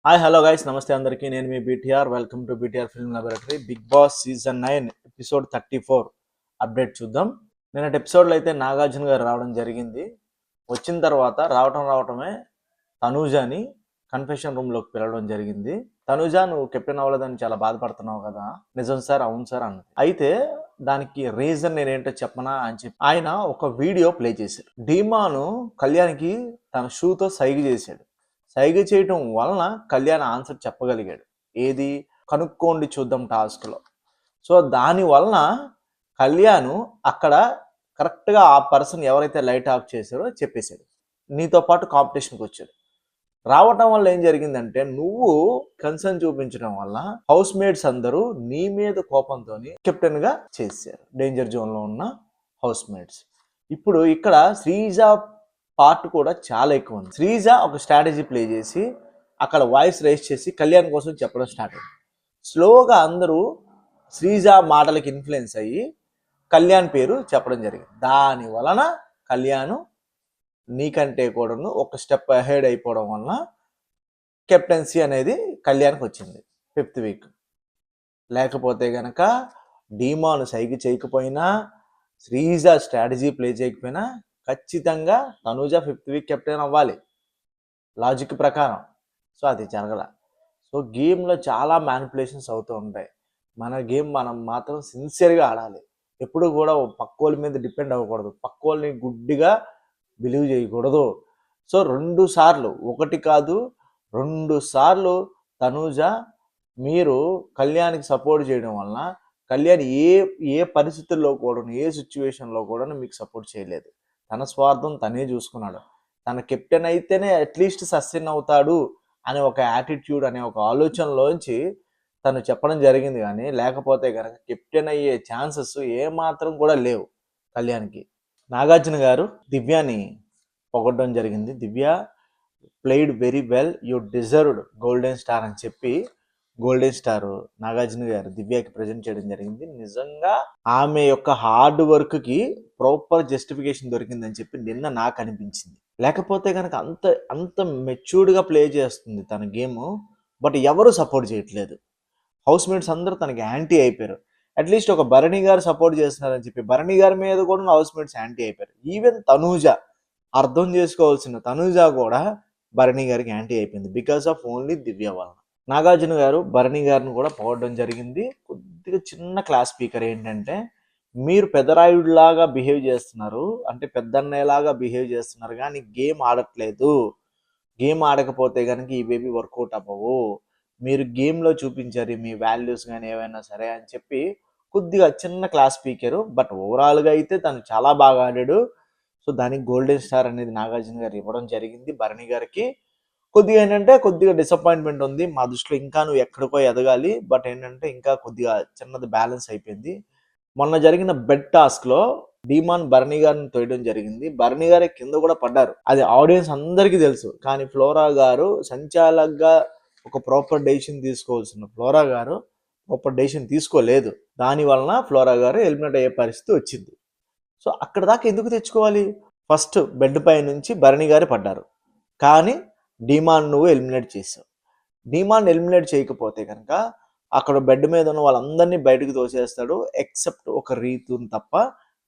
Hi hello guys నమస్తే అందరికీ. నేను మీ BTR. Welcome to BTR film laboratory. Bigg Boss season 9 episode 34 update చూద్దాం. నిన్నటి ఎపిసోడ్లో అయితే నాగార్జున గారు రావడం జరిగింది. వచ్చిన తర్వాత రావటమే తనూజాని కన్ఫెషన్ రూమ్లోకి పిలవడం జరిగింది. తనూజ, నువ్వు కెప్టెన్ అవ్వలేదని చాలా బాధపడుతున్నావు కదా. నిజం సార్, అవును సార్ అన్నది. అయితే దానికి రీజన్ నేనేంటో చెప్పనా అని చెప్పి ఆయన ఒక వీడియో ప్లే చేశాడు. డీమాను కళ్యాణ్కి తన షూతో సైగ చేశాడు. సైగ చేయటం వలన కళ్యాణ్ ఆన్సర్ చెప్పగలిగాడు. ఏది కనుక్కోండి చూద్దాం టాస్క్లో. సో దాని వలన కళ్యాణ్ అక్కడ కరెక్ట్గా ఆ పర్సన్ ఎవరైతే లైట్ ఆఫ్ చేశారో చెప్పేశాడు. నీతో పాటు కాంపిటీషన్కి వచ్చాడు. రావటం వల్ల ఏం జరిగిందంటే, నువ్వు కన్సర్న్ చూపించడం వల్ల హౌస్ మేట్స్ అందరూ నీ మీద కోపంతో కెప్టెన్గా చేశారు, డేంజర్ జోన్లో ఉన్న హౌస్ మేట్స్. ఇప్పుడు ఇక్కడ శ్రీజ పార్ట్ కూడా చాలా ఎక్కువ ఉంది. శ్రీజ ఒక స్ట్రాటజీ ప్లే చేసి అక్కడ వాయిస్ రైజ్ చేసి కళ్యాణ్ కోసం చెప్పడం స్టార్ట్ అయింది. స్లోగా అందరూ శ్రీజ మాటలకు ఇన్ఫ్లుయెన్స్ అయ్యి కళ్యాణ్ పేరు చెప్పడం జరిగింది. దాని వలన కళ్యాణ్ నీకంటే కూడాను ఒక స్టెప్ అహెడ్ అయిపోవడం వలన కెప్టెన్సీ అనేది కళ్యాణ్కి వచ్చింది 5th వీక్. లేకపోతే గనక డీమాను సైగ చేయకపోయినా, శ్రీజ స్ట్రాటజీ ప్లే చేయకపోయినా ఖచ్చితంగా తనూజ 5th వీక్ కెప్టెన్ అవ్వాలి లాజిక్ ప్రకారం. సో అది జరగల. సో గేమ్లో చాలా మ్యానిపులేషన్స్ అవుతూ ఉంటాయి. మన గేమ్ మనం మాత్రం సిన్సియర్గా ఆడాలి. ఎప్పుడు కూడా పక్కోళ్ళ మీద డిపెండ్ అవ్వకూడదు. పక్కోళ్ళని గుడ్డిగా బిలీవ్ చేయకూడదు. సో 2 సార్లు, ఒకటి కాదు 2 సార్లు తనూజ మీరు కళ్యాణ్కి సపోర్ట్ చేయడం వలన కళ్యాణ్ ఏ పరిస్థితుల్లో కూడా, ఏ సిచ్యువేషన్లో కూడా మీకు సపోర్ట్ చేయలేదు. తన స్వార్థం తనే చూసుకున్నాడు. తన కెప్టెన్ అయితేనే అట్లీస్ట్ సస్టైన్ అవుతాడు అనే ఒక యాటిట్యూడ్, అనే ఒక ఆలోచనలోంచి తను చెప్పడం జరిగింది. కానీ లేకపోతే కనుక కెప్టెన్ అయ్యే ఛాన్సెస్ ఏమాత్రం కూడా లేవు కళ్యాణ్కి. నాగార్జున గారు దివ్యాని పొగడడం జరిగింది. Divya played very well, you deserved golden star అని చెప్పి గోల్డెన్ స్టార్ నాగార్జున గారు దివ్యకి ప్రజెంట్ చేయడం జరిగింది. నిజంగా ఆమె యొక్క హార్డ్ వర్క్కి ప్రాపర్ జస్టిఫికేషన్ దొరికిందని చెప్పి నిన్న నాకు అనిపించింది. లేకపోతే కనుక అంత మెచ్యూర్డ్గా ప్లే చేస్తుంది తన గేమ్, బట్ ఎవరు సపోర్ట్ చేయట్లేదు. హౌస్ మేట్స్ అందరూ తనకి యాంటీ అయిపోయారు. అట్లీస్ట్ ఒక భరణి గారు సపోర్ట్ చేస్తున్నారని చెప్పి భరణి గారి మీద కూడా హౌస్ మేట్స్ యాంటీ అయిపోయారు. ఈవెన్ తనూజ, అర్థం చేసుకోవాల్సిన తనూజ కూడా భరణి గారికి యాంటీ అయిపోయింది బికాస్ ఆఫ్ ఓన్లీ దివ్య వలన. నాగార్జున గారు భరణి గారిని కూడా పొగడడం జరిగింది. కొద్దిగా చిన్న క్లాస్ స్పీకర్ ఏంటంటే, మీరు పెద్దరాయుడిలాగా బిహేవ్ చేస్తున్నారు, అంటే పెద్దన్నయ్యలాగా బిహేవ్ చేస్తున్నారు, కానీ గేమ్ ఆడట్లేదు. గేమ్ ఆడకపోతే కనుక ఇవేవి వర్కౌట్ అవ్వవు. మీరు గేమ్లో చూపించారు మీ వాల్యూస్ కానీ ఏవైనా సరే అని చెప్పి కొద్దిగా చిన్న క్లాస్ స్పీకరు. బట్ ఓవరాల్గా అయితే తను చాలా బాగా ఆడాడు. సో దానికి గోల్డెన్ స్టార్ అనేది నాగార్జున గారు ఇవ్వడం జరిగింది భరణి గారికి. కొద్దిగా ఏంటంటే కొద్దిగా డిసప్పాయింట్మెంట్ ఉంది మా దృష్టిలో. ఇంకా నువ్వు ఎక్కడికో ఎదగాలి, బట్ ఏంటంటే ఇంకా కొద్దిగా చిన్నది బ్యాలెన్స్ అయిపోయింది. మొన్న జరిగిన బెడ్ టాస్క్లో డీమాన్ భరణి గారిని తోయడం జరిగింది. భరణి గారి కింద కూడా పడ్డారు, అది ఆడియన్స్ అందరికీ తెలుసు. కానీ ఫ్లోరా గారు సంచాలకుగా ఒక ప్రాపర్ డెసిషన్ తీసుకోవాల్సిన ఫ్లోరా గారు ప్రాపర్ డెసిషన్ తీసుకోలేదు. దాని వలన ఫ్లోరా గారు ఎలిమినేట్ అయ్యే పరిస్థితి వచ్చింది. సో అక్కడ దాకా ఎందుకు తెచ్చుకోవాలి? ఫస్ట్ బెడ్ పై నుంచి భరణి గారు పడ్డారు, కానీ డీమాన్ నువ్వు ఎలిమినేట్ చేసావు. డీమాన్ ఎలిమినేట్ చేయకపోతే కనుక అక్కడ బెడ్ మీద ఉన్న వాళ్ళందరినీ బయటకు తోసేస్తాడు, ఎక్సెప్ట్ ఒక రీతుని తప్ప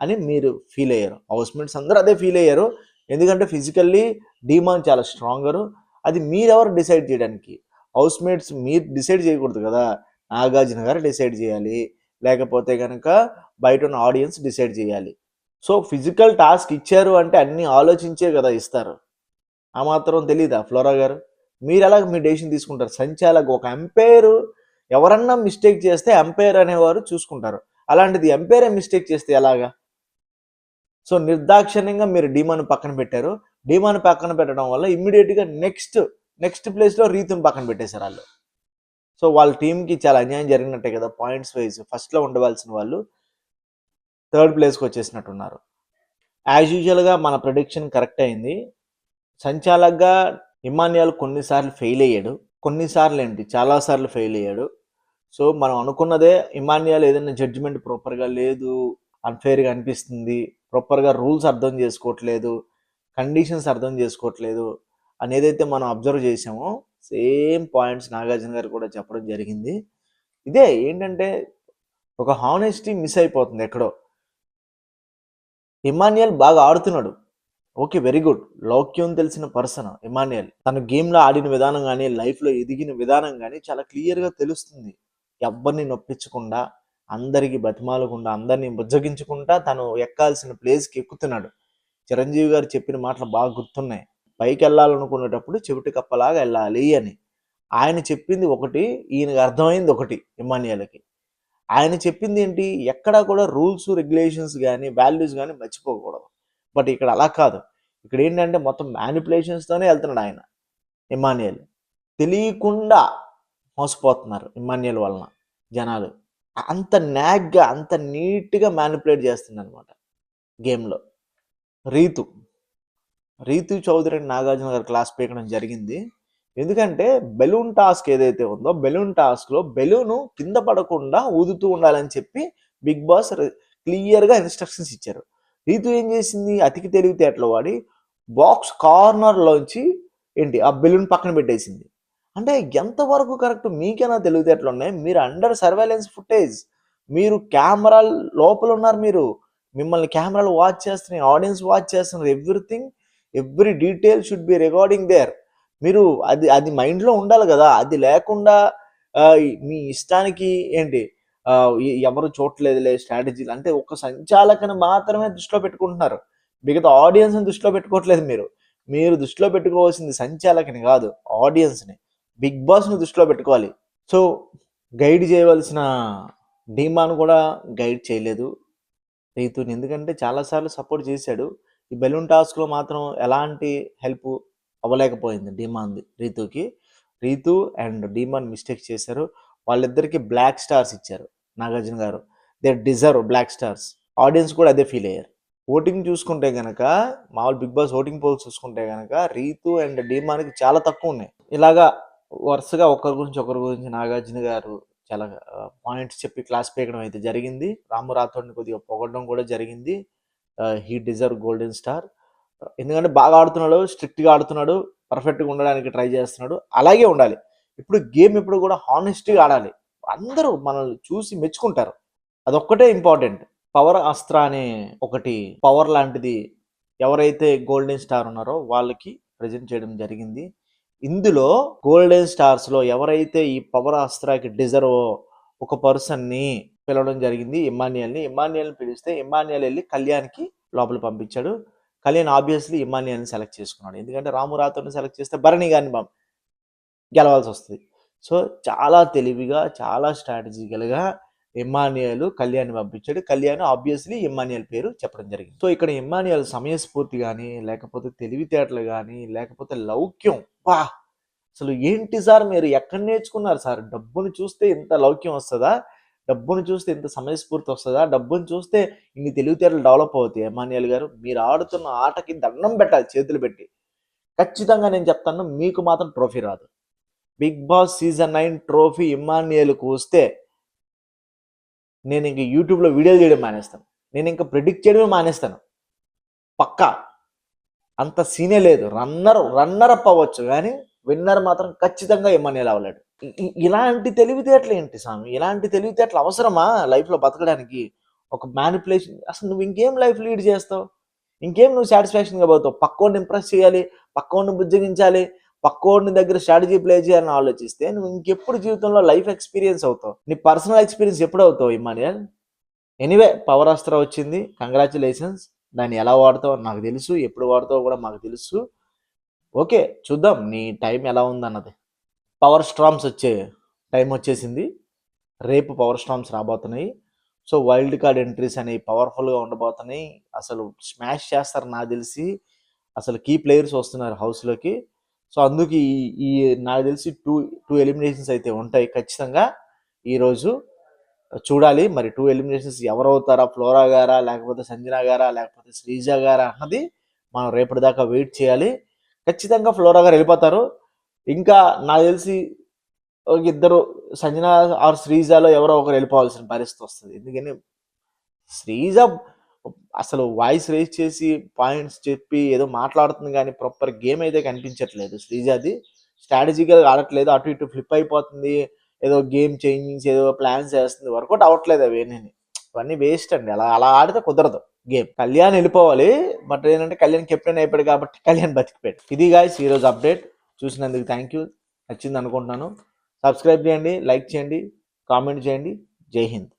అని మీరు ఫీల్ అయ్యారు. హౌస్ మేట్స్ అందరూ అదే ఫీల్ అయ్యారు. ఎందుకంటే ఫిజికల్లీ డీమాన్ చాలా స్ట్రాంగరు. అది మీరెవరు డిసైడ్ చేయడానికి? హౌస్ మేట్స్ మీరు డిసైడ్ చేయకూడదు కదా, నాగార్జున గారు డిసైడ్ చేయాలి, లేకపోతే కనుక బయట ఉన్న ఆడియన్స్ డిసైడ్ చేయాలి. సో ఫిజికల్ టాస్క్ ఇచ్చారు అంటే అన్నీ ఆలోచించే కదా ఇస్తారు. ఆ మాత్రం తెలీదా ఫ్లోరా గారు? మీరు ఎలాగ మీ డెసిషన్ తీసుకుంటారు? సంచాలక్ ఒక ఎంపైర్ ఎవరన్నా మిస్టేక్ చేస్తే ఎంపైర్ అనేవారు చూసుకుంటారు. అలాంటిది ఎంపైరే మిస్టేక్ చేస్తే ఎలాగా? సో నిర్దాక్షిణ్యంగా మీరు డీమాన్ పక్కన పెట్టారు. డీమాన్ పక్కన పెట్టడం వల్ల ఇమ్మీడియట్గా నెక్స్ట్ ప్లేస్లో రీతుని పక్కన పెట్టేశారు వాళ్ళు. సో వాళ్ళ టీంకి చాలా అన్యాయం జరిగినట్టే కదా. పాయింట్స్ వైజ్ ఫస్ట్లో ఉండవలసిన వాళ్ళు 3rd ప్లేస్కి వచ్చేసినట్టున్నారు. యాజ్ యూజువల్గా మన ప్రెడిక్షన్ కరెక్ట్ అయింది. సంచాలకుగా ఇమాన్యుయల్ కొన్నిసార్లు ఫెయిల్ అయ్యాడు, కొన్నిసార్లు ఏంటి చాలాసార్లు ఫెయిల్ అయ్యాడు. సో మనం అనుకున్నదే, ఇమాన్యుయల్ ఏదైనా జడ్జిమెంట్ ప్రాపర్గా లేదు, అన్ఫెయిర్గా అనిపిస్తుంది, ప్రాపర్గా రూల్స్ అర్థం చేసుకోవట్లేదు, కండిషన్స్ అర్థం చేసుకోవట్లేదు అని ఏదైతే మనం అబ్జర్వ్ చేసామో సేమ్ పాయింట్స్ నాగార్జున గారు కూడా చెప్పడం జరిగింది. ఇదే ఏంటంటే ఒక హానెస్టీ మిస్ అయిపోతుంది ఎక్కడో. ఇమాన్యుయల్ బాగా ఆడుతున్నాడు, ఓకే, వెరీ గుడ్. లౌక్యం తెలిసిన పర్సన్ ఇమాన్యుయల్. తన గేమ్లో ఆడిన విధానం కానీ, లైఫ్లో ఎదిగిన విధానం కానీ చాలా క్లియర్గా తెలుస్తుంది. ఎవ్వరిని నొప్పించకుండా, అందరికీ బతిమాలకుండా, అందరినీ బుజ్జగించుకుంటా తను ఎక్కాల్సిన ప్లేస్కి ఎక్కుతున్నాడు. చిరంజీవి గారు చెప్పిన మాటలు బాగా గుర్తున్నాయి. పైకి వెళ్ళాలనుకునేటప్పుడు చెవిటి కప్పలాగా వెళ్ళాలి అని. ఆయన చెప్పింది ఒకటి, ఈయనకు అర్థమైంది ఒకటి. ఇమాన్యుయల్కి ఆయన చెప్పింది ఏంటి, ఎక్కడా కూడా రూల్స్ రెగ్యులేషన్స్ కానీ వాల్యూస్ కానీ మర్చిపోకూడదు. బట్ ఇక్కడ అలా కాదు. ఇక్కడ ఏంటంటే మొత్తం మ్యానిపులేషన్స్తోనే వెళ్తున్నాడు ఆయన. ఇమాన్యుయల్ తెలియకుండా మోసపోతున్నారు ఇమాన్యుయల్ వలన జనాలు. అంత న్యాగ్గా, అంత నీట్గా మ్యానిపులేట్ చేస్తుంది అనమాట గేమ్లో. రీతు చౌదరి నాగార్జున గారు క్లాస్ పీకడం జరిగింది. ఎందుకంటే బెలూన్ టాస్క్ ఏదైతే ఉందో, బెలూన్ టాస్క్లో బెలూను కింద పడకుండా ఊదుతూ ఉండాలని చెప్పి బిగ్ బాస్ క్లియర్గా ఇన్స్ట్రక్షన్స్ ఇచ్చారు. రీతు ఏం చేసింది, అతికి తెలివితేటలు వాడి బాక్స్ కార్నర్లోంచి ఏంటి ఆ బెలూన్ పక్కన పెట్టేసింది. అంటే ఎంతవరకు కరెక్ట్, మీకైనా తెలివితేటలు ఉన్నాయి. మీరు అండర్ సర్వేలెన్స్ ఫుటేజ్, మీరు కెమెరా లోపల ఉన్నారు, మిమ్మల్ని కెమెరాలు వాచ్ చేస్తున్నాయి, ఆడియన్స్ వాచ్ చేస్తున్నారు. Every detail should be recording there. మీరు అది మైండ్లో ఉండాలి కదా. అది లేకుండా మీ ఇష్టానికి ఏంటి ఎవరు చూడలేదులే స్ట్రాటజీలు అంటే ఒక సంచాలకుని మాత్రమే దృష్టిలో పెట్టుకుంటున్నారు. మిగతా ఆడియన్స్ని దృష్టిలో పెట్టుకోవట్లేదు. మీరు దృష్టిలో పెట్టుకోవాల్సింది సంచాలకుని కాదు, ఆడియన్స్ని, బిగ్ బాస్ని దృష్టిలో పెట్టుకోవాలి. సో గైడ్ చేయవలసిన డీమాన్ కూడా గైడ్ చేయలేదు రీతుని. ఎందుకంటే చాలాసార్లు సపోర్ట్ చేశాడు. ఈ బెలూన్ టాస్క్లో మాత్రం ఎలాంటి హెల్ప్ అవ్వలేకపోయింది డీమాన్ది రీతుకి. రీతు అండ్ డీమాన్ మిస్టేక్స్ చేశారు. వాళ్ళిద్దరికి బ్లాక్ స్టార్స్ ఇచ్చారు Nagarjuna garu. They deserve black stars. Audience కూడా అదే ఫీల్ అయ్యారు. ఓటింగ్ చూసుకుంటే కనుక, మామూలు బిగ్ బాస్ ఓటింగ్ పోల్స్ చూసుకుంటే కనుక రీతు అండ్ డీమాన్కి చాలా తక్కువ ఉన్నాయి. ఇలాగా వరుసగా ఒకరి గురించి నాగార్జున గారు చాలా పాయింట్స్ చెప్పి క్లాస్ పీకడం అయితే జరిగింది. రాము రాథోడ్ని కొద్దిగా పొగడడం కూడా జరిగింది. He deserve golden star. ఎందుకంటే బాగా ఆడుతున్నాడు, స్ట్రిక్ట్గా ఆడుతున్నాడు, పర్ఫెక్ట్గా ఉండడానికి ట్రై చేస్తున్నాడు. అలాగే ఉండాలి. ఇప్పుడు గేమ్ ఎప్పుడు కూడా హానెస్ట్గా ఆడాలి. అందరూ మనల్ని చూసి మెచ్చుకుంటారు. అదొక్కటే ఇంపార్టెంట్. పవర్ అస్త్ర అనే ఒకటి పవర్ లాంటిది ఎవరైతే గోల్డెన్ స్టార్ ఉన్నారో వాళ్ళకి ప్రజెంట్ చేయడం జరిగింది. ఇందులో గోల్డెన్ స్టార్స్లో ఎవరైతే ఈ పవర్ అస్త్రాకి డిజర్వ్ ఒక పర్సన్ని పిలవడం జరిగింది, ఇమాన్యుయల్ని పిలిస్తే ఇమాన్యుయల్ వెళ్ళి కళ్యాణ్కి లోపల పంపించాడు. కళ్యాణ్ ఆబ్వియస్లీ ఇమాన్యుయల్ని సెలెక్ట్ చేసుకున్నాడు. ఎందుకంటే రాము రాథోడ్ని సెలెక్ట్ చేస్తే భరణి గారిని గెలవాల్సి వస్తుంది. సో చాలా తెలివిగా, చాలా స్ట్రాటజికల్గా ఇమాన్యుయల్ కళ్యాణ్ పంపించాడు. కళ్యాణ్ ఆబ్వియస్లీ ఇమాన్యుయల్ పేరు చెప్పడం జరిగింది. సో ఇక్కడ ఇమాన్యుయల్ సమయస్ఫూర్తి కానీ, లేకపోతే తెలివితేటలు కానీ, లేకపోతే లౌక్యం, అసలు ఏంటి సార్ మీరు ఎక్కడ నేర్చుకున్నారు సార్? డబ్బును చూస్తే ఇంత లౌక్యం వస్తుందా? డబ్బును చూస్తే ఇంత సమయస్ఫూర్తి వస్తుందా? డబ్బును చూస్తే ఇన్ని తెలివితేటలు డెవలప్ అవుతాయి? ఇమాన్యుయల్ గారు, మీరు ఆడుతున్న ఆటకి దండం పెట్టాలి చేతులు పెట్టి. ఖచ్చితంగా నేను చెప్తాను, మీకు మాత్రం ట్రోఫీ రాదు. బిగ్ బాస్ సీజన్ 9 ట్రోఫీ ఇమాన్యుయల్కు వస్తే నేను ఇంక యూట్యూబ్లో వీడియోలు చేయడం మానేస్తాను. నేను ఇంకా ప్రిడిక్ట్ చేయడమే మానేస్తాను. పక్కా అంత సీనే లేదు. రన్నర్ అప్ అవ్వచ్చు కానీ విన్నర్ మాత్రం ఖచ్చితంగా ఇమాన్యుయల్ అవ్వలేడు. ఇలాంటి తెలివితేటలు ఏంటి స్వామి? ఇలాంటి తెలివితేటలు అవసరమా లైఫ్లో బతకడానికి? ఒక మ్యానిపులేషన్. అసలు నువ్వు ఇంకేం లైఫ్ లీడ్ చేస్తావు? ఇంకేం నువ్వు సాటిస్ఫాక్షన్గా పోతావు? పక్కోడిని ఇంప్రెస్ చేయాలి, పక్కోడిని బుజ్జగించాలి, పక్కోడిని దగ్గర స్ట్రాటజీ ప్లే చేయాలని ఆలోచిస్తే నువ్వు ఇంకెప్పుడు జీవితంలో లైఫ్ ఎక్స్పీరియన్స్ అవుతావు? నీ పర్సనల్ ఎక్స్పీరియన్స్ ఎప్పుడు అవుతావు ఇమాన్యుయల్? ఎనీవే, పవర్ అస్త్ర వచ్చింది, కంగ్రాచులేషన్స్. దాన్ని ఎలా వాడతావు నాకు తెలుసు, ఎప్పుడు వాడతావో కూడా మాకు తెలుసు. ఓకే, చూద్దాం నీ టైం ఎలా ఉందన్నది. పవర్ స్ట్రామ్స్ వచ్చే టైం వచ్చేసింది. రేపు పవర్ స్ట్రామ్స్ రాబోతున్నాయి. సో వైల్డ్ కార్డ్ ఎంట్రీస్ అనేవి పవర్ఫుల్గా ఉండబోతున్నాయి. అసలు స్మాష్ చేస్తారు నాకు తెలిసి. అసలు కీ ప్లేయర్స్ వస్తున్నారు హౌస్లోకి. సో అందుకు ఈ నాకు తెలిసి టూ ఎలిమినేషన్స్ అయితే ఉంటాయి ఖచ్చితంగా ఈరోజు. చూడాలి మరి 2 ఎలిమినేషన్స్ ఎవరు అవుతారా, ఫ్లోరా గారా, లేకపోతే సంజన గారా, లేకపోతే శ్రీజ గారా అన్నది మనం రేపటిదాకా వెయిట్ చేయాలి. ఖచ్చితంగా ఫ్లోరా గారు వెళ్ళిపోతారు. ఇంకా నాకు తెలిసి ఇద్దరు, సంజన ఆర్ శ్రీజాలో ఎవరో ఒకరు వెళ్ళిపోవాల్సిన పరిస్థితి వస్తుంది. ఎందుకని శ్రీజ అసలు వాయిస్ రేస్ చేసి పాయింట్స్ చెప్పి ఏదో మాట్లాడుతుంది కానీ ప్రాపర్ గేమ్ అయితే కనిపించట్లేదు శ్రీజాది. స్ట్రాటజికల్గా ఆడట్లేదు, అటు ఇటు ఫ్లిప్ అయిపోతుంది, ఏదో గేమ్ చేంజింగ్స్ ఏదో ప్లాన్స్ చేస్తుంది, వర్కౌట్ అవ్వట్లేదు అవి అవన్నీ వేస్ట్ అండి. అలా అలా ఆడితే కుదరదు గేమ్. కళ్యాణ్ వెళ్ళిపోవాలి, బట్ ఏంటంటే కళ్యాణ్ కెప్టెన్ అయిపోయాడు కాబట్టి కళ్యాణ్ బతికిపోయాడు. ఇది గాయ్స్ ఈరోజు అప్డేట్. చూసినందుకు థ్యాంక్ యూ. నచ్చింది అనుకుంటున్నాను. సబ్స్క్రైబ్ చేయండి, లైక్ చేయండి, కామెంట్ చేయండి. జై హింద్.